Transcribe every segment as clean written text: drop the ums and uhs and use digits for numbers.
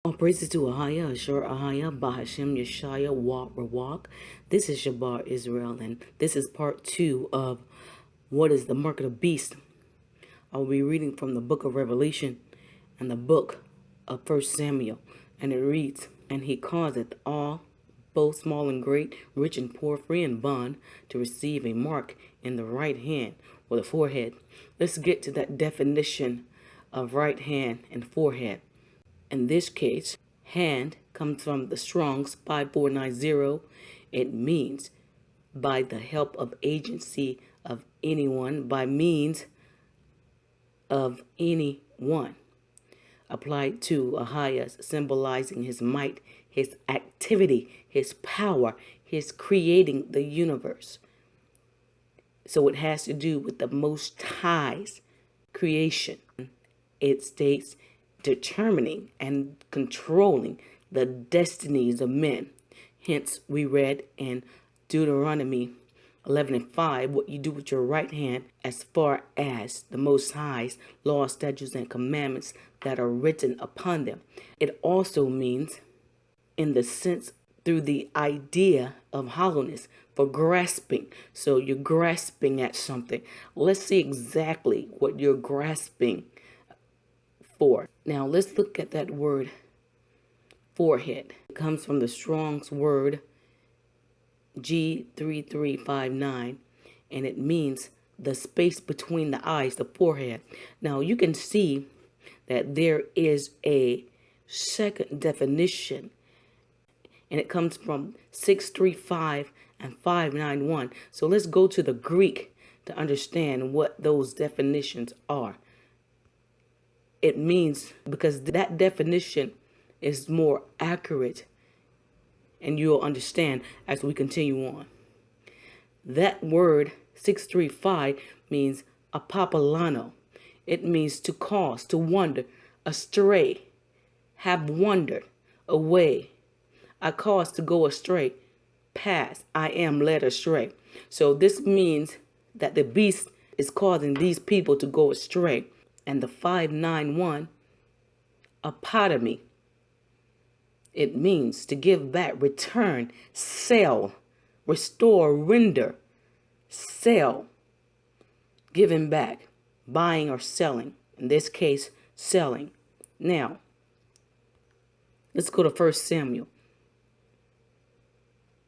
All praises to Ahaya, Ashur Ahaya, Bahashem, Yeshaya, Rawak. This is Shabar Israel, and this is part 2 of what is the mark of the beast. I'll be reading from the book of Revelation and the book of 1 Samuel, and it reads, "And he causeth all, both small and great, rich and poor, free and bond, to receive a mark in the right hand or the forehead." Let's get to that definition of right hand and forehead. In this case, hand comes from the Strong's 5490. It means by the help of agency of anyone, by means of anyone. Applied to Ahias, symbolizing his might, his activity, his power, his creating the universe. So it has to do with the Most High's creation. It states determining and controlling the destinies of men. Hence, we read in Deuteronomy 11:5, what you do with your right hand as far as the Most High's laws, statutes, and commandments that are written upon them. It also means, in the sense, through the idea of hollowness, for grasping. So you're grasping at something. Let's see exactly what you're grasping for. Now let's look at that word forehead. It comes from the Strong's word G3359, and it means the space between the eyes, the forehead. Now you can see that there is a second definition, and it comes from 635 and 591. So let's go to the Greek to understand what those definitions are. It means, because that definition is more accurate, and you'll understand as we continue on. That word 635 means apopolano. It means to cause, to wander, astray, have wandered away. I caused to go astray, past, I am led astray. So this means that the beast is causing these people to go astray. And the 591, apotomy, it means to give back, return, sell, restore, render, sell, giving back, buying or selling. In this case, selling. Now, let's go to 1 Samuel,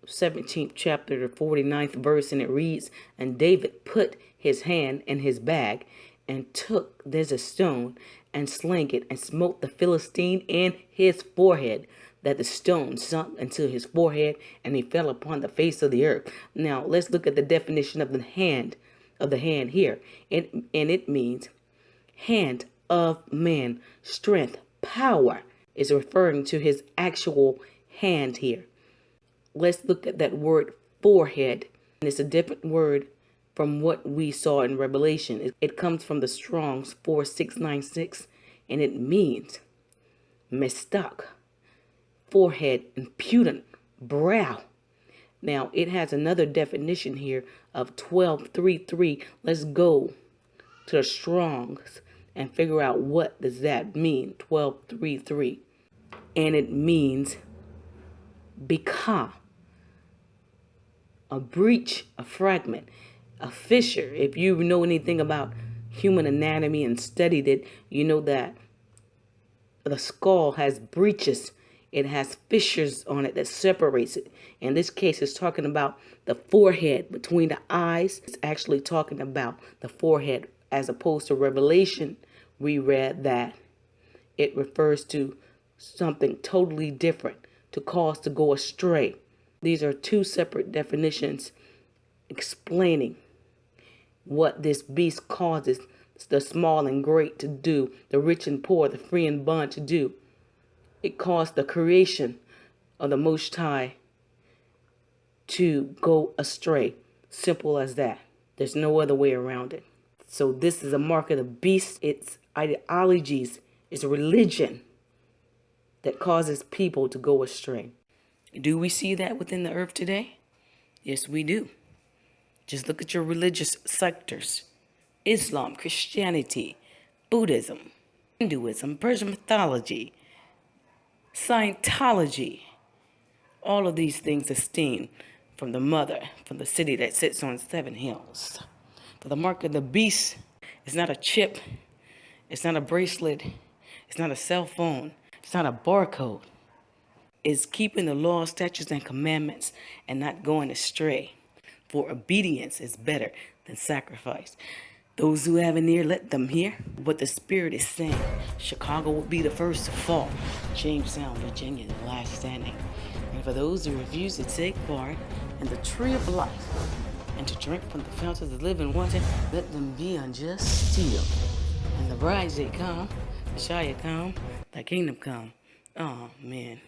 17th chapter, the 49th verse, and it reads, "And David put his hand in his bag, and took there's a stone, and slang it, and smote the Philistine in his forehead, that the stone sunk into his forehead, and he fell upon the face of the earth." Now let's look at the definition of the hand here. And it means hand of man, strength, power, is referring to his actual hand here. Let's look at that word forehead, and it's a different word from what we saw in Revelation. It comes from the Strong's 4696, and it means mestak, forehead, impudent, brow. Now it has another definition here of 1233. Let's go to the Strong's and figure out what does that mean. 1233, and it means bika, a breach, a fragment, a fissure. If you know anything about human anatomy and studied it, you know that the skull has breaches. It has fissures on it that separates it. In this case, it's talking about the forehead between the eyes. It's actually talking about the forehead, as opposed to Revelation. We read that it refers to something totally different, to cause to go astray. These are two separate definitions explaining what this beast causes the small and great to do, the rich and poor, the free and bond to do. It caused the creation of the Most High to go astray. Simple as that. There's no other way around it. So this is a mark of the beast. It's ideologies, it's religion that causes people to go astray. Do we see that within the earth today? Yes, we do. Just look at your religious sectors. Islam, Christianity, Buddhism, Hinduism, Persian mythology, Scientology. All of these things esteemed from the mother, from the city that sits on 7 hills. For the mark of the beast is not a chip, it's not a bracelet, it's not a cell phone, it's not a barcode. It's keeping the law, statutes, and commandments and not going astray. For obedience is better than sacrifice. Those who have an ear, let them hear what the Spirit is saying. Chicago will be the first to fall. Jamestown, Virginia, the last standing. And for those who refuse to take part in the tree of life and to drink from the fountain of the living water, let them be unjust still. And the brides they come, the Messiah come, thy kingdom come. Oh, man.